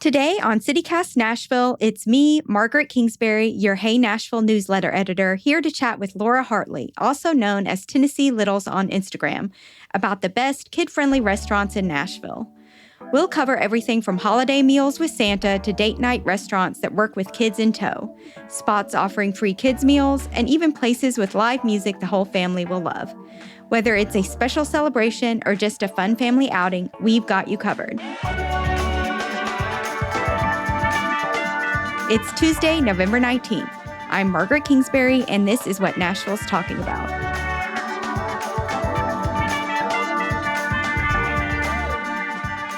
Today on CityCast Nashville, it's me, Margaret Kingsbury, your Hey Nashville newsletter editor, here to chat with Laura Hartley, also known as Tennessee Littles on Instagram, about the best kid-friendly restaurants in Nashville. We'll cover everything from holiday meals with Santa to date night restaurants that work with kids in tow, spots offering free kids meals, and even places with live music the whole family will love. Whether it's a special celebration or just a fun family outing, we've got you covered. It's Tuesday, November 19th. I'm Margaret Kingsbury, and this is what Nashville's talking about.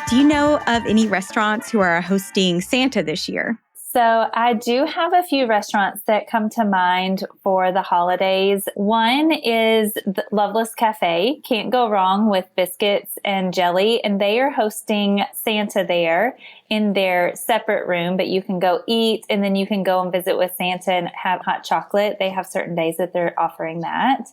Do you know of any restaurants who are hosting Santa this year? So I do have a few restaurants that come to mind for the holidays. One is the Loveless Cafe. Can't go wrong with biscuits and jelly. And they are hosting Santa there in their separate room, but you can go eat and then you can go and visit with Santa and have hot chocolate. They have certain days that they're offering that.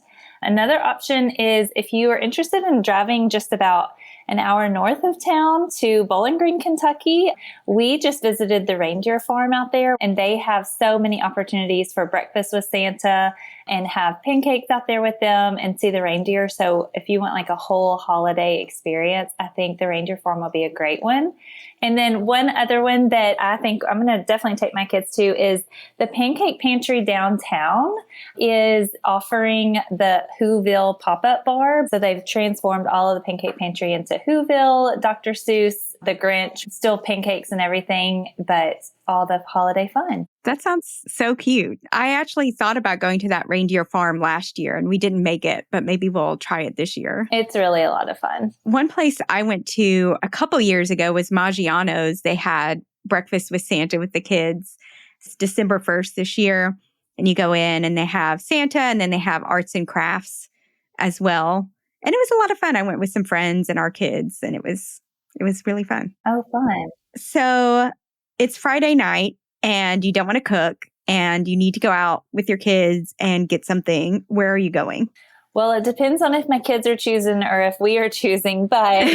Another option is if you are interested in driving just about an hour north of town to Bowling Green, Kentucky. We just visited the reindeer farm out there, and they have so many opportunities for breakfast with Santa and have pancakes out there with them and see the reindeer. So if you want like a whole holiday experience, I think the reindeer farm will be a great one. And then one other one that I think I'm going to definitely take my kids to is the Pancake Pantry downtown is offering the Whoville pop-up bar. So they've transformed all of the Pancake Pantry into Whoville, Dr. Seuss, the Grinch, still pancakes and everything, but all the holiday fun. That sounds so cute. I actually thought about going to that reindeer farm last year and we didn't make it, but maybe we'll try it this year. It's really a lot of fun. One place I went to a couple years ago was Maggiano's. They had breakfast with Santa with the kids. It's December 1st this year. And you go in and they have Santa and then they have arts and crafts as well. And it was a lot of fun. I went with some friends and our kids and it was really fun. Oh, fun. So it's Friday night and you don't want to cook and you need to go out with your kids and get something. Where are you going? Well, it depends on if my kids are choosing or if we are choosing, but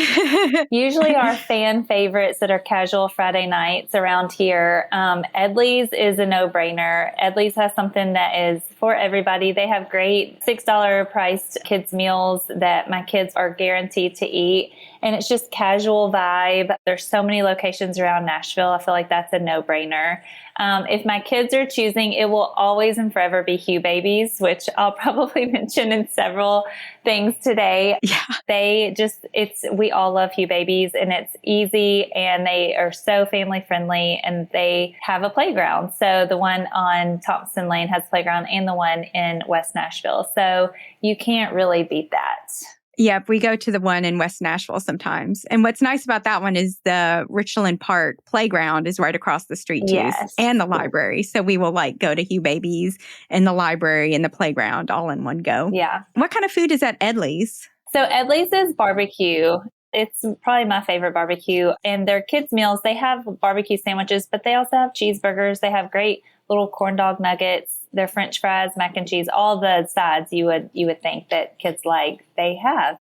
usually our fan favorites that are casual Friday nights around here, Edley's is a no-brainer. Edley's has something that is for everybody. They have great $6 priced kids meals that my kids are guaranteed to eat. And it's just casual vibe. There's so many locations around Nashville. I feel like that's a no-brainer. If my kids are choosing, it will always and forever be Hugh Babies, which I'll probably mention in several things today. Yeah. We all love Hugh Babies and it's easy and they are so family friendly and they have a playground. So the one on Thompson Lane has a playground and the one in West Nashville. So you can't really beat that. Yep, we go to the one in West Nashville sometimes. And what's nice about that one is the Richland Park playground is right across the street too, yes. And the library. So we will go to Hugh Babies and the library and the playground all in one go. Yeah. What kind of food is at Edley's? So Edley's is barbecue. It's probably my favorite barbecue. And their kids' meals, they have barbecue sandwiches, but they also have cheeseburgers. They have great little corn dog nuggets, their French fries, mac and cheese, all the sides you would think that kids like, they have.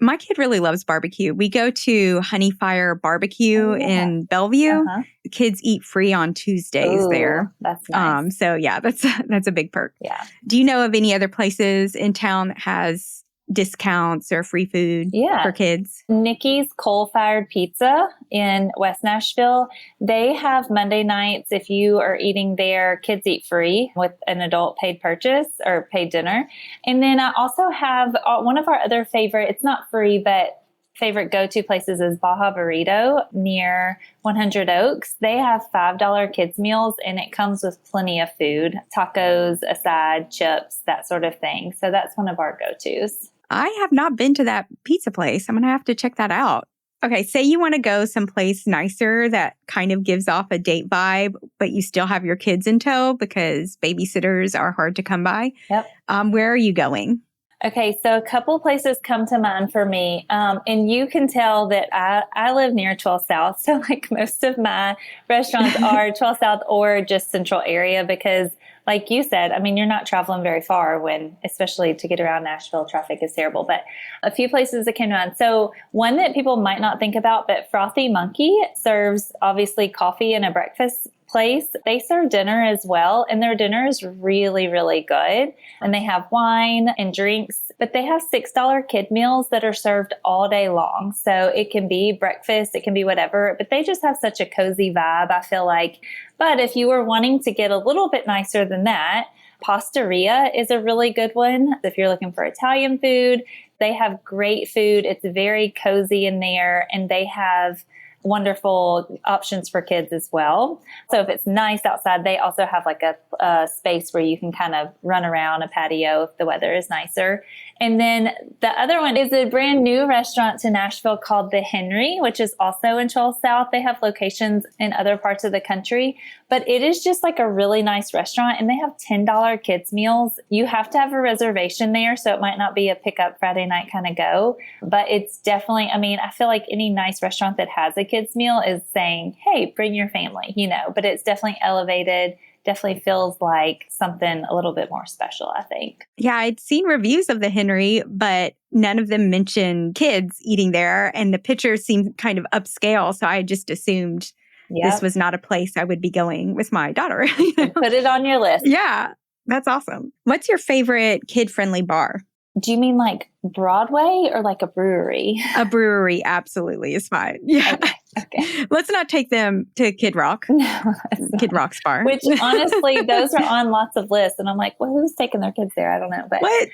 My kid really loves barbecue. We go to Honey Fire Barbecue in Bellevue. Uh-huh. Kids eat free on Tuesdays there. That's nice. So yeah, that's a big perk. Yeah. Do you know of any other places in town that has discounts or free food for kids? Nikki's Coal-Fired Pizza in West Nashville. They have Monday nights. If you are eating there, kids eat free with an adult paid purchase or paid dinner. And then I also have one of our other favorite, it's not free, but favorite go-to places is Baja Burrito near 100 Oaks. They have $5 kids meals and it comes with plenty of food, tacos, a side, chips, that sort of thing. So that's one of our go-tos. I have not been to that pizza place. I'm going to have to check that out. Okay, say you want to go someplace nicer that kind of gives off a date vibe, but you still have your kids in tow because babysitters are hard to come by. Yep. Where are you going? Okay, so a couple places come to mind for me. And you can tell that I live near 12 South. So like most of my restaurants are 12 South or just central area because like you said, I mean, you're not traveling very far when, especially to get around Nashville, traffic is terrible. But a few places that came to mind. So one that people might not think about, but Frothy Monkey serves obviously coffee and a breakfast place. They serve dinner as well, and their dinner is really, really good. And they have wine and drinks, but they have $6 kid meals that are served all day long. So it can be breakfast, it can be whatever, but they just have such a cozy vibe, I feel like. But if you were wanting to get a little bit nicer than that, Pastaria is a really good one. If you're looking for Italian food, they have great food. It's very cozy in there, and they have wonderful options for kids as well. So if it's nice outside, they also have like a space where you can kind of run around, a patio if the weather is nicer. And then the other one is a brand new restaurant to Nashville called The Henry, which is also in Shoal South. They have locations in other parts of the country, but it is just like a really nice restaurant, and they have $10 kids meals. You have to have a reservation there, so it might not be a pick up Friday night kind of go, but it's definitely, I mean, I feel like any nice restaurant that has a kids meal is saying, hey, bring your family, but it's definitely elevated. Definitely feels like something a little bit more special, I think. Yeah, I'd seen reviews of the Henry, but none of them mentioned kids eating there. And the pictures seemed kind of upscale. So I just assumed this was not a place I would be going with my daughter. Put it on your list. Yeah, that's awesome. What's your favorite kid-friendly bar? Do you mean like Broadway or like a brewery? A brewery absolutely is fine. Yeah. Okay. Let's not take them to Kid Rock. No, Kid Rock's bar. Which honestly, those are on lots of lists. And I'm like, well, who's taking their kids there? I don't know. But What?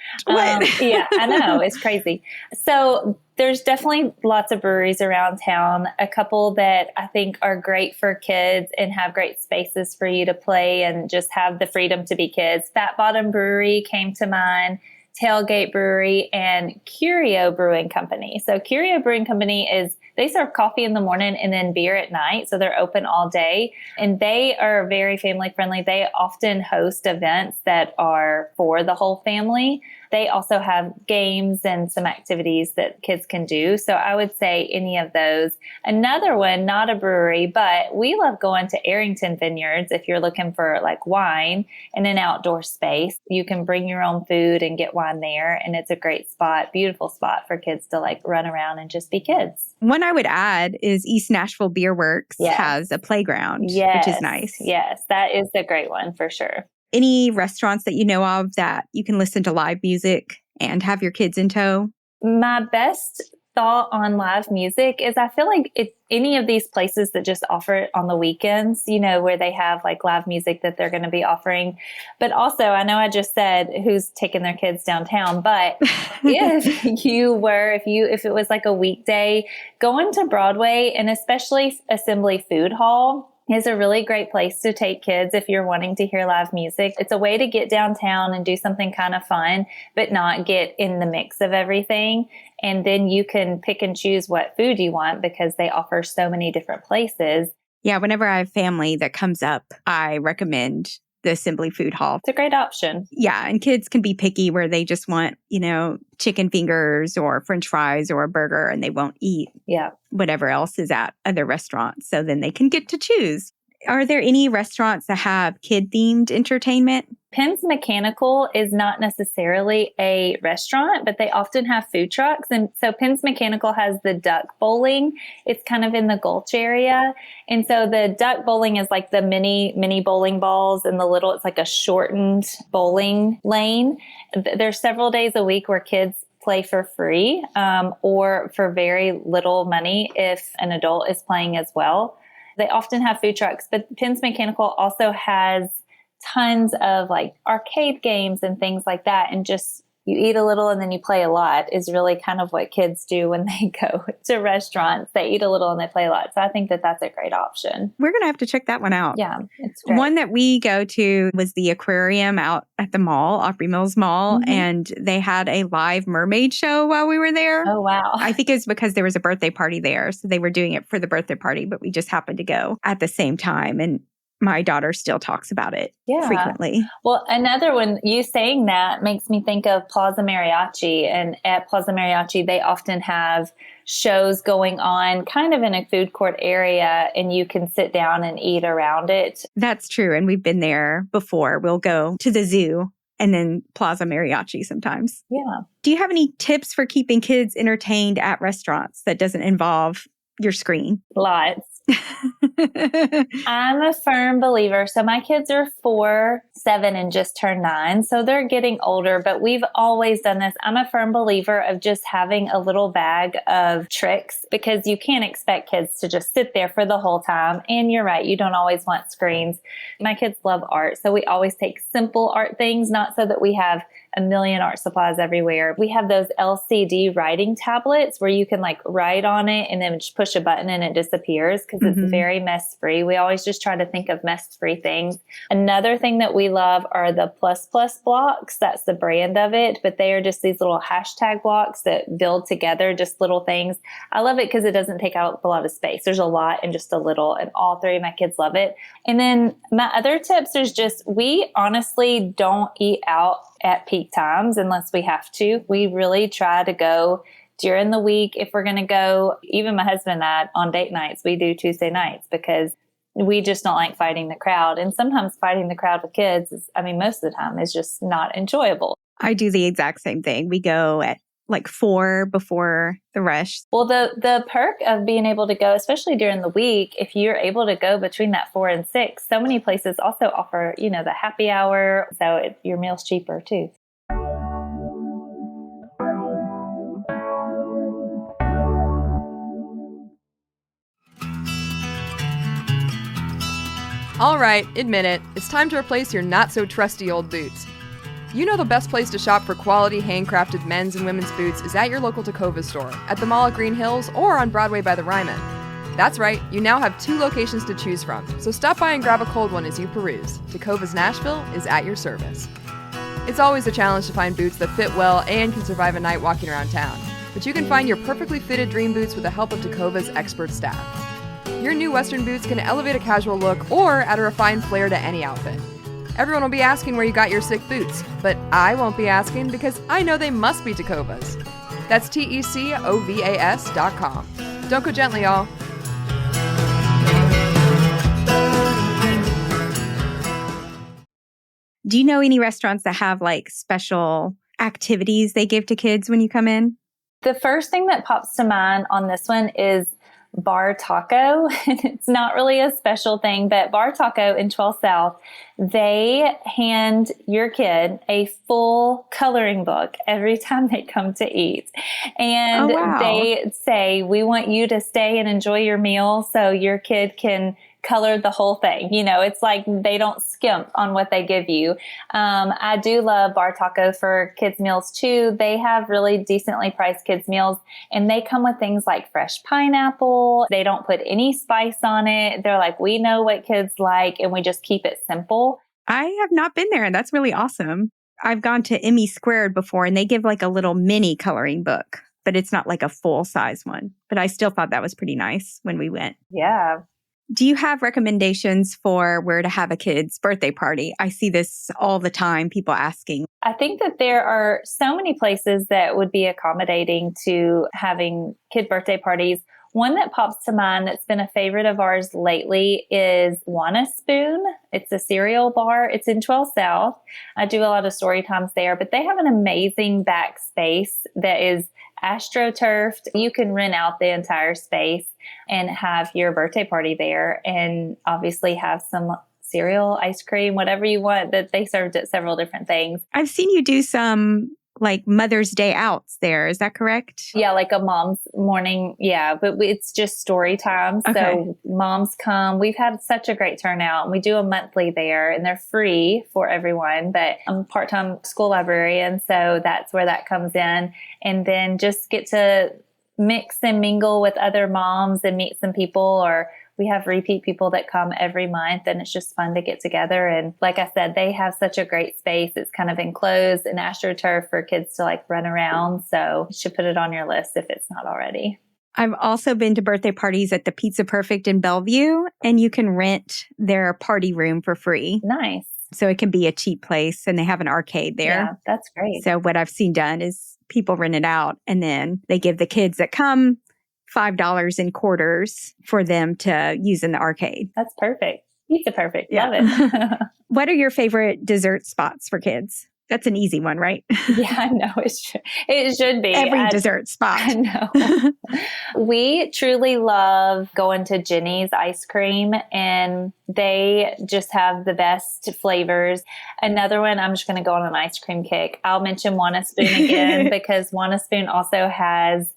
Yeah, I know. It's crazy. So there's definitely lots of breweries around town. A couple that I think are great for kids and have great spaces for you to play and just have the freedom to be kids. Fat Bottom Brewery came to mind. Tailgate Brewery, and Curio Brewing Company. So Curio Brewing Company they serve coffee in the morning and then beer at night. So they're open all day, and they are very family friendly. They often host events that are for the whole family. They also have games and some activities that kids can do. So I would say any of those. Another one, not a brewery, but we love going to Arrington Vineyards. If you're looking for like wine in an outdoor space, you can bring your own food and get wine there. And it's a great spot, beautiful spot for kids to like run around and just be kids. One I would add is East Nashville Beer Works has a playground, which is nice. Yes, that is a great one for sure. Any restaurants that you know of that you can listen to live music and have your kids in tow? My best thought on live music is I feel like any of these places that just offer it on the weekends, where they have like live music that they're going to be offering. But also, I know I just said who's taking their kids downtown, but if it was like a weekday, going to Broadway and especially Assembly Food Hall is a really great place to take kids if you're wanting to hear live music. It's a way to get downtown and do something kind of fun, but not get in the mix of everything. And then you can pick and choose what food you want because they offer so many different places. Yeah, whenever I have family that comes up, I recommend the Assembly Food Hall. It's a great option. Yeah, and kids can be picky where they just want, chicken fingers or French fries or a burger, and they won't eat whatever else is at other restaurants. So then they can get to choose. Are there any restaurants that have kid-themed entertainment? Penn's Mechanical is not necessarily a restaurant, but they often have food trucks. And so Penn's Mechanical has the duck bowling. It's kind of in the Gulch area. And so the duck bowling is like the mini bowling balls, and it's like a shortened bowling lane. There's several days a week where kids play for free or for very little money if an adult is playing as well. They often have food trucks, but Penn's Mechanical also has tons of like arcade games and things like that. And just you eat a little and then you play a lot is really kind of what kids do when they go to restaurants. They eat a little and they play a lot. So I think that that's a great option. We're going to have to check that one out. Yeah, it's great. One that we go to was the aquarium out at the mall, Opry Mills Mall, and they had a live mermaid show while we were there. Oh, wow. I think it's because there was a birthday party there. So they were doing it for the birthday party, but we just happened to go at the same time. And my daughter still talks about it frequently. Well, another one, you saying that makes me think of Plaza Mariachi. And at Plaza Mariachi, they often have shows going on kind of in a food court area, and you can sit down and eat around it. That's true. And we've been there before. We'll go to the zoo and then Plaza Mariachi sometimes. Yeah. Do you have any tips for keeping kids entertained at restaurants that doesn't involve your screen? Lots. I'm a firm believer. So my kids are 4, 7, and just turned 9. So they're getting older, but we've always done this. I'm a firm believer of just having a little bag of tricks, because you can't expect kids to just sit there for the whole time. And you're right, you don't always want screens. My kids love art. So we always take simple art things, not so that we have a million art supplies everywhere. We have those LCD writing tablets where you can like write on it and then just push a button and it disappears, because it's very mess free. We always just try to think of mess free things. Another thing that we love are the plus plus blocks. That's the brand of it, but they are just these little hashtag blocks that build together just little things. I love it because it doesn't take out a lot of space. There's a lot and just a little, and all 3 of my kids love it. And then my other tips is just, we honestly don't eat out at peak times unless we have to. We really try to go during the week. If we're going to go, even my husband and I on date nights, we do Tuesday nights, because we just don't like fighting the crowd. And sometimes fighting the crowd with kids is, most of the time is just not enjoyable. I do the exact same thing. We go at like 4 before the rush. Well, the perk of being able to go, especially during the week, if you're able to go between that 4 and 6, so many places also offer, the happy hour. So your meal's cheaper too. All right, admit it. It's time to replace your not-so-trusty old boots. You know the best place to shop for quality, handcrafted men's and women's boots is at your local Tacova store, at the Mall at Green Hills, or on Broadway by the Ryman. That's right, you now have 2 locations to choose from, so stop by and grab a cold one as you peruse. Tacova's Nashville is at your service. It's always a challenge to find boots that fit well and can survive a night walking around town, but you can find your perfectly fitted dream boots with the help of Tacova's expert staff. Your new Western boots can elevate a casual look or add a refined flair to any outfit. Everyone will be asking where you got your sick boots, but I won't be asking because I know they must be Tacovas. That's TECOVAS.com. Don't go gently, y'all. Do you know any restaurants that have like special activities they give to kids when you come in? The first thing that pops to mind on this one is Bar Taco. It's not really a special thing, but Bar Taco in 12 South, they hand your kid a full coloring book every time they come to eat. And they say, we want you to stay and enjoy your meal so your kid can color the whole thing. It's like they don't skimp on what they give you. I do love Bar Taco for kids meals too. They have really decently priced kids meals, and they come with things like fresh pineapple. They don't put any spice on it. They're like, we know what kids like, and we just keep it simple. I have not been there, and that's really awesome. I've gone to Emmy Squared before, and they give like a little mini coloring book, but it's not like a full size one. But I still thought that was pretty nice when we went. Yeah. Do you have recommendations for where to have a kid's birthday party? I see this all the time, people asking. I think that there are so many places that would be accommodating to having kid birthday parties. One that pops to mind that's been a favorite of ours lately is Wanna Spoon. It's a cereal bar. It's in 12 South. I do a lot of story times there, but they have an amazing back space that is astroturfed. You can rent out the entire space and have your birthday party there, and obviously have some cereal, ice cream, whatever you want. That they served at several different things. I've seen you do some like Mother's Day outs there. Is that correct? Yeah, like a mom's morning. Yeah, but it's just story time. Okay. So moms come. We've had such a great turnout. And we do a monthly there, and they're free for everyone. But I'm a part-time school librarian, so that's where that comes in. And then just get to mix and mingle with other moms and meet some people, or we have repeat people that come every month, and it's just fun to get together. And like I said, they have such a great space. It's kind of enclosed and astroturf for kids to like run around. So you should put it on your list if it's not already. I've also been to birthday parties at the Pizza Perfect in Bellevue, and you can rent their party room for free. Nice. So it can be a cheap place, and they have an arcade there. Yeah, that's great. So what I've seen done is people rent it out, and then they give the kids that come $5 in quarters for them to use in the arcade. That's perfect. Pizza Perfect. Yeah. Love it. What are your favorite dessert spots for kids? That's an easy one, right? Yeah, I know. It should be. Every dessert spot. I know. We truly love going to Jenny's ice cream, and they just have the best flavors. Another one, I'm just going to go on an ice cream kick. I'll mention Wanna Spoon again because Wanna Spoon also has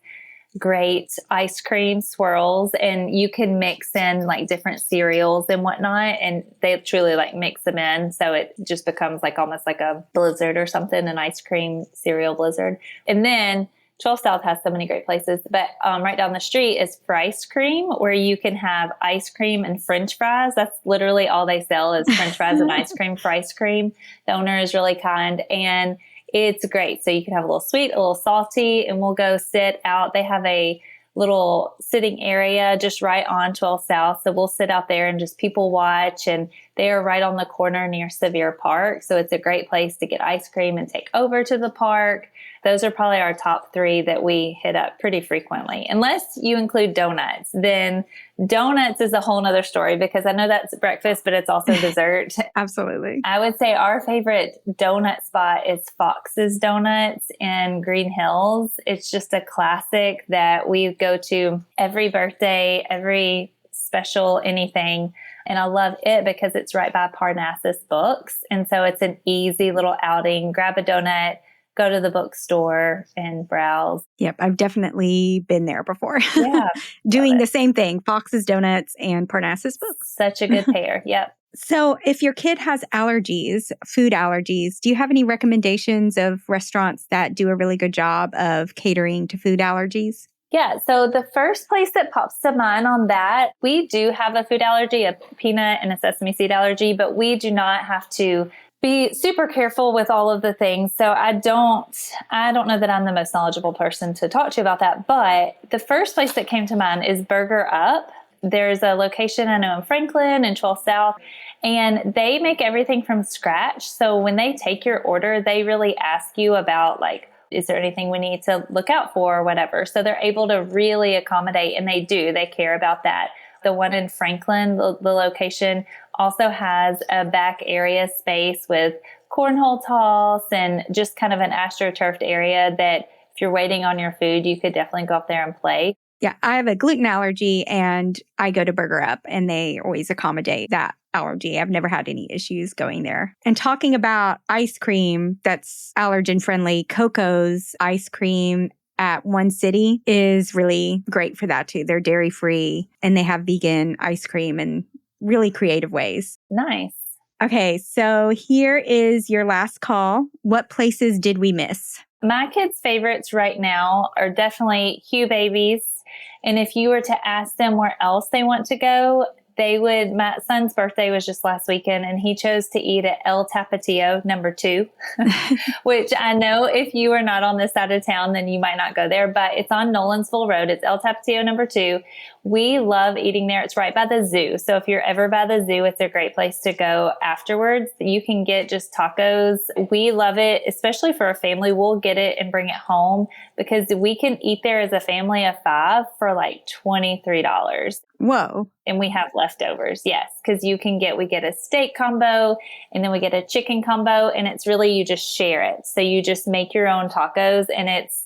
great ice cream swirls, and you can mix in like different cereals and whatnot, and they truly like mix them in, so it just becomes like almost like a blizzard or something, an ice cream cereal blizzard. And then 12 South has so many great places, but right down the street is Frice Cream, where you can have ice cream and French fries. That's literally all they sell is French fries and ice cream. Frice Cream. The owner is really kind, and it's great. So you can have a little sweet, a little salty, and we'll go sit out. They have a little sitting area just right on 12 South. So we'll sit out there and just people watch, and they are right on the corner near Sevier Park. So it's a great place to get ice cream and take over to the park. Those are probably our top three that we hit up pretty frequently. Unless you include donuts, then donuts is a whole nother story because I know that's breakfast, but it's also dessert. Absolutely. I would say our favorite donut spot is Fox's Donuts in Green Hills. It's just a classic that we go to every birthday, every special, anything. And I love it because it's right by Parnassus Books. And so it's an easy little outing. Grab a donut, go to the bookstore and browse. Yep, I've definitely been there before. Yeah. Doing the same thing, Fox's Donuts and Parnassus Books. Such a good pair. Yep. So if your kid has allergies, food allergies, do you have any recommendations of restaurants that do a really good job of catering to food allergies? Yeah. So the first place that pops to mind on that, we do have a food allergy, a peanut and a sesame seed allergy, but we do not have to be super careful with all of the things. So I don't know that I'm the most knowledgeable person to talk to about that. But the first place that came to mind is Burger Up. There's a location I know in Franklin and 12 South, and they make everything from scratch. So when they take your order, they really ask you about like, is there anything we need to look out for or whatever? So they're able to really accommodate, and they care about that. The one in Franklin, the location, also has a back area space with cornhole toss and just kind of an astroturfed area that if you're waiting on your food, you could definitely go up there and play. Yeah, I have a gluten allergy and I go to Burger Up and they always accommodate that allergy. I've never had any issues going there. And talking about ice cream that's allergen friendly, Coco's ice cream at One City is really great for that too. They're dairy free and they have vegan ice cream in really creative ways. Nice. Okay, so here is your last call. What places did we miss? My kids' favorites right now are definitely Hugh Babies. And if you were to ask them where else they want to go, my son's birthday was just last weekend and he chose to eat at El Tapatio #2, which I know if you are not on this side of town, then you might not go there, but it's on Nolansville Road. It's El Tapatio #2. We love eating there. It's right by the zoo. So if you're ever by the zoo, it's a great place to go afterwards. You can get just tacos. We love it, especially for a family. We'll get it and bring it home because we can eat there as a family of 5 for like $23. Whoa. And we have leftovers. Yes. Cause we get a steak combo and then we get a chicken combo, and it's really, you just share it. So you just make your own tacos and it's,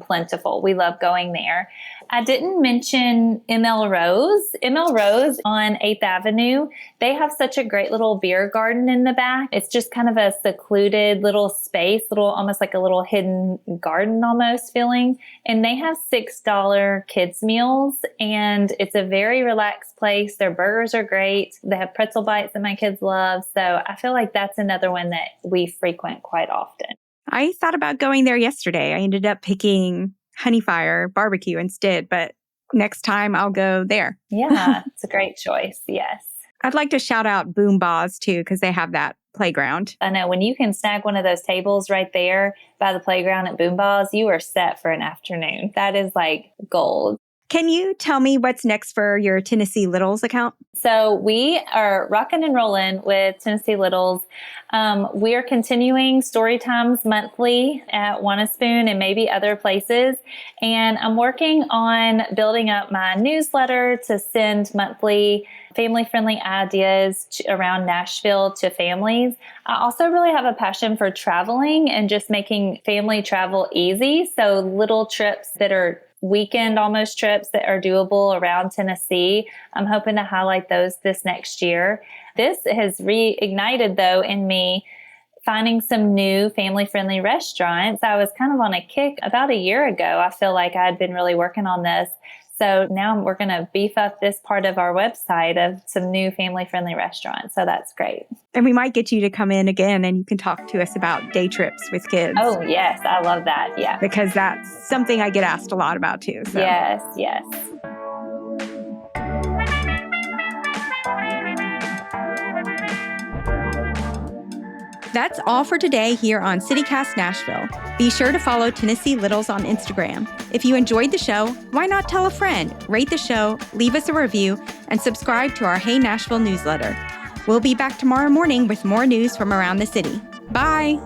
plentiful. We love going there. I didn't mention ML Rose. ML Rose on 8th Avenue. They have such a great little beer garden in the back. It's just kind of a secluded little space, almost like a little hidden garden almost feeling. And they have $6 kids meals, and it's a very relaxed place. Their burgers are great. They have pretzel bites that my kids love. So I feel like that's another one that we frequent quite often. I thought about going there yesterday. I ended up picking Honey Fire barbecue instead, but next time I'll go there. Yeah, it's a great choice. Yes. I'd like to shout out Boom Ba's too, because they have that playground. I know when you can snag one of those tables right there by the playground at Boom Ba's, you are set for an afternoon. That is like gold. Can you tell me what's next for your Tennessee Littles account? So we are rocking and rolling with Tennessee Littles. We are continuing story times monthly at One a Spoon and maybe other places. And I'm working on building up my newsletter to send monthly family-friendly ideas around Nashville to families. I also really have a passion for traveling and just making family travel easy. So little trips that are weekend almost trips that are doable around Tennessee. I'm hoping to highlight those this next year. This has reignited, though, in me finding some new family-friendly restaurants. I was kind of on a kick about a year ago. I feel like I had been really working on this. So now we're going to beef up this part of our website of some new family-friendly restaurants. So that's great. And we might get you to come in again and you can talk to us about day trips with kids. Oh, yes. I love that. Yeah. Because that's something I get asked a lot about too. So. Yes, yes. That's all for today here on CityCast Nashville. Be sure to follow Tennessee Littles on Instagram. If you enjoyed the show, why not tell a friend, rate the show, leave us a review, and subscribe to our Hey Nashville newsletter. We'll be back tomorrow morning with more news from around the city. Bye!